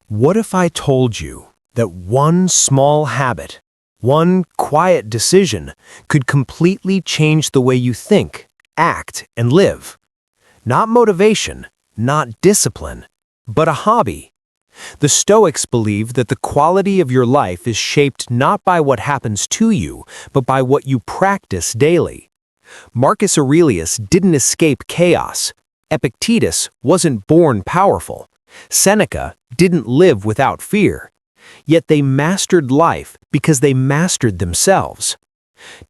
What if I told you that one small habit, one quiet decision, could completely change the way you think, act, and live? Not motivation, not discipline, but a hobby. The Stoics believe that the quality of your life is shaped not by what happens to you, but by what you practice daily. Marcus Aurelius didn't escape chaos. Epictetus wasn't born powerful. Seneca didn't live without fear. Yet they mastered life because they mastered themselves.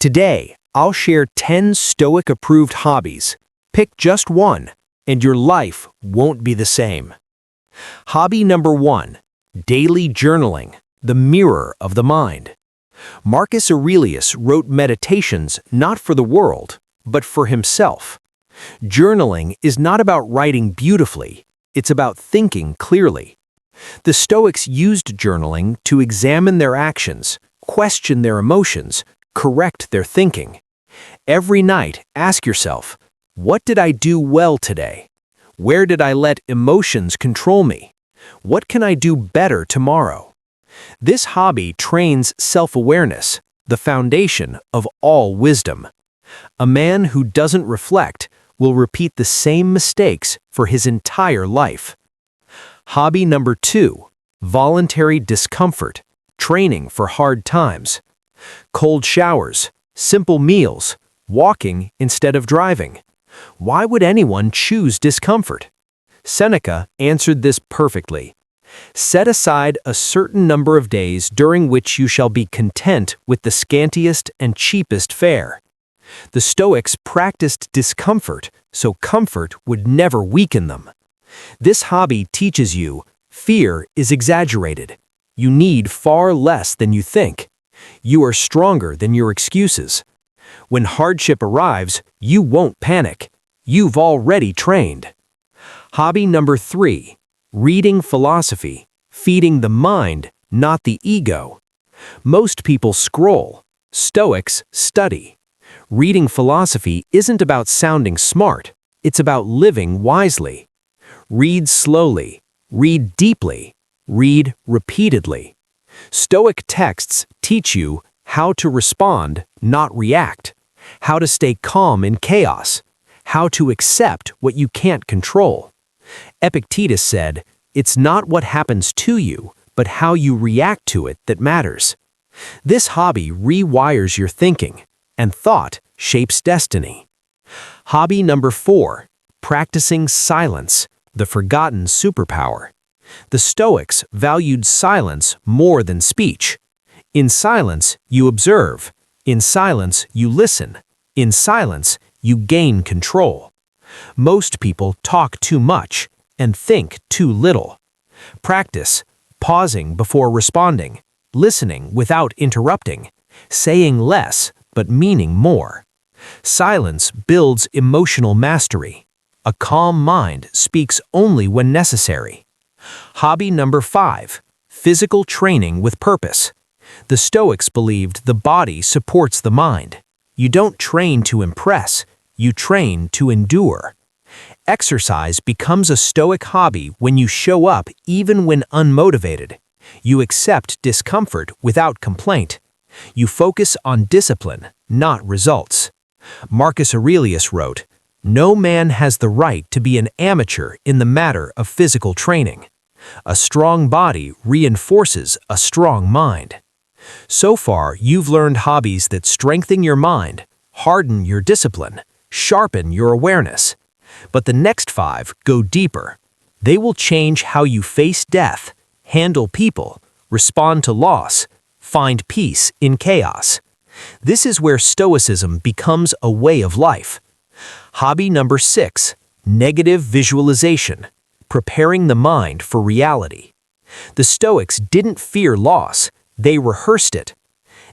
Today, I'll share 10 Stoic-approved hobbies. Pick just one, and your life won't be the same. Hobby number 1, daily journaling, the mirror of the mind. Marcus Aurelius wrote meditations not for the world, but for himself. Journaling is not about writing beautifully, it's about thinking clearly. The Stoics used journaling to examine their actions, question their emotions, correct their thinking. Every night, ask yourself, what did I do well today? Where did I let emotions control me? What can I do better tomorrow? This hobby trains self-awareness, the foundation of all wisdom. A man who doesn't reflect will repeat the same mistakes for his entire life. Hobby number 2, voluntary discomfort, training for hard times. Cold showers, simple meals, walking instead of driving. Why would anyone choose discomfort? Seneca answered this perfectly. Set aside a certain number of days during which you shall be content with the scantiest and cheapest fare. The Stoics practiced discomfort, so comfort would never weaken them. This hobby teaches you fear is exaggerated. You need far less than you think. You are stronger than your excuses. When hardship arrives, you won't panic. You've already trained. Hobby number 3, reading philosophy, feeding the mind, not the ego. Most people scroll. Stoics study. Reading philosophy isn't about sounding smart. It's about living wisely. Read slowly. Read deeply. Read repeatedly. Stoic texts teach you how to respond, not react. How to stay calm in chaos. How to accept what you can't control. Epictetus said, "It's not what happens to you, but how you react to it that matters." This hobby rewires your thinking, and thought shapes destiny. Hobby number 4, practicing silence, the forgotten superpower. The Stoics valued silence more than speech. In silence, you observe. In silence, you listen. In silence, you gain control. Most people talk too much and think too little. Practice pausing before responding, listening without interrupting, saying less but meaning more. Silence builds emotional mastery. A calm mind speaks only when necessary. Hobby number 5, physical training with purpose. The Stoics believed the body supports the mind. You don't train to impress, you train to endure. Exercise becomes a Stoic hobby when you show up even when unmotivated. You accept discomfort without complaint. You focus on discipline, not results. Marcus Aurelius wrote, "No man has the right to be an amateur in the matter of physical training. A strong body reinforces a strong mind." So far, you've learned hobbies that strengthen your mind, harden your discipline, sharpen your awareness. But the next 5 go deeper. They will change how you face death, handle people, respond to loss, find peace in chaos. This is where Stoicism becomes a way of life. Hobby number 6, negative visualization, preparing the mind for reality. The Stoics didn't fear loss, they rehearsed it.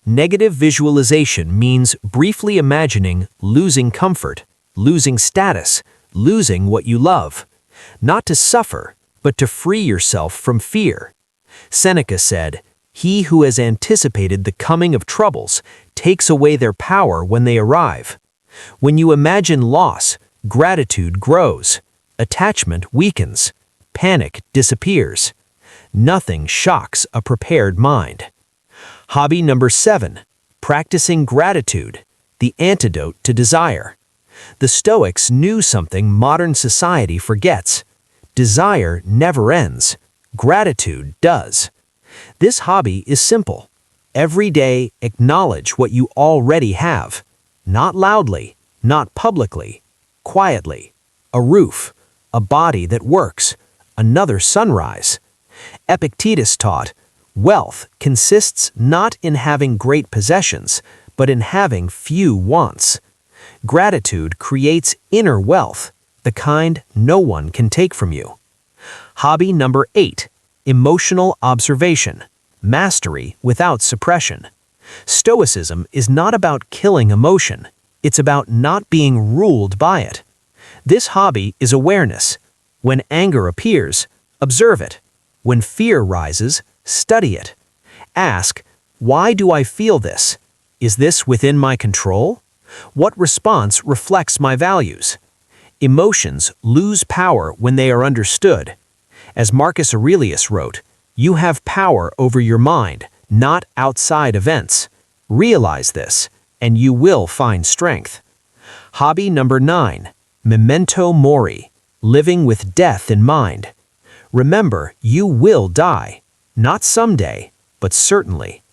Negative visualization means briefly imagining losing comfort, losing status, losing what you love. Not to suffer, but to free yourself from fear. Seneca said, "He who has anticipated the coming of troubles takes away their power when they arrive." When you imagine loss, gratitude grows, attachment weakens, panic disappears. Nothing shocks a prepared mind. Hobby number 7, practicing gratitude, the antidote to desire. The Stoics knew something modern society forgets. Desire never ends. Gratitude does. This hobby is simple. Every day, acknowledge what you already have. Not loudly, not publicly, quietly. A roof, a body that works, another sunrise. Epictetus taught, wealth consists not in having great possessions, but in having few wants. Gratitude creates inner wealth, the kind no one can take from you. Hobby number 8, emotional observation, mastery without suppression. Stoicism is not about killing emotion, it's about not being ruled by it. This hobby is awareness. When anger appears, observe it. When fear rises, study it. Ask, why do I feel this? Is this within my control? What response reflects my values? Emotions lose power when they are understood. As Marcus Aurelius wrote, you have power over your mind, not outside events. Realize this, and you will find strength. Hobby number 9, memento mori, living with death in mind. Remember, you will die. Not someday, but certainly.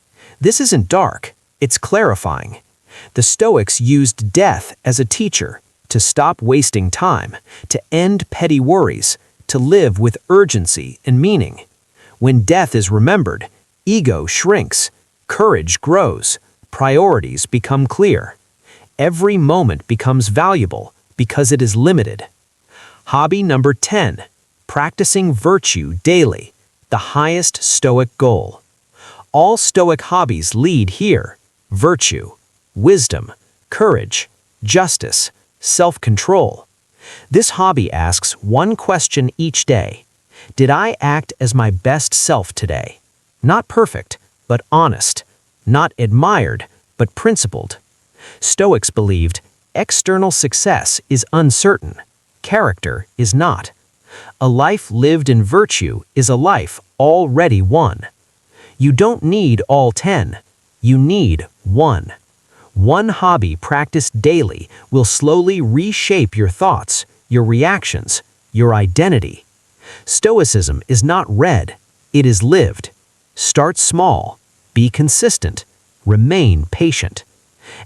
This isn't dark, it's clarifying. The Stoics used death as a teacher, to stop wasting time, to end petty worries, to live with urgency and meaning. When death is remembered, ego shrinks, courage grows, priorities become clear. Every moment becomes valuable because it is limited. Hobby number 10, practicing virtue daily, the highest Stoic goal. All Stoic hobbies lead here: virtue, wisdom, courage, justice, self-control. This hobby asks one question each day. Did I act as my best self today? Not perfect, but honest. Not admired, but principled. Stoics believed external success is uncertain. Character is not. A life lived in virtue is a life already won. You don't need all 10. You need one. One hobby practiced daily will slowly reshape your thoughts, your reactions, your identity. Stoicism is not read, it is lived. Start small, be consistent, remain patient.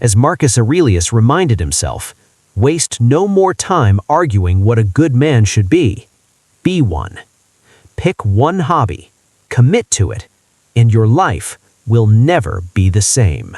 As Marcus Aurelius reminded himself, waste no more time arguing what a good man should be. Be one. Pick one hobby, commit to it, and your life will never be the same.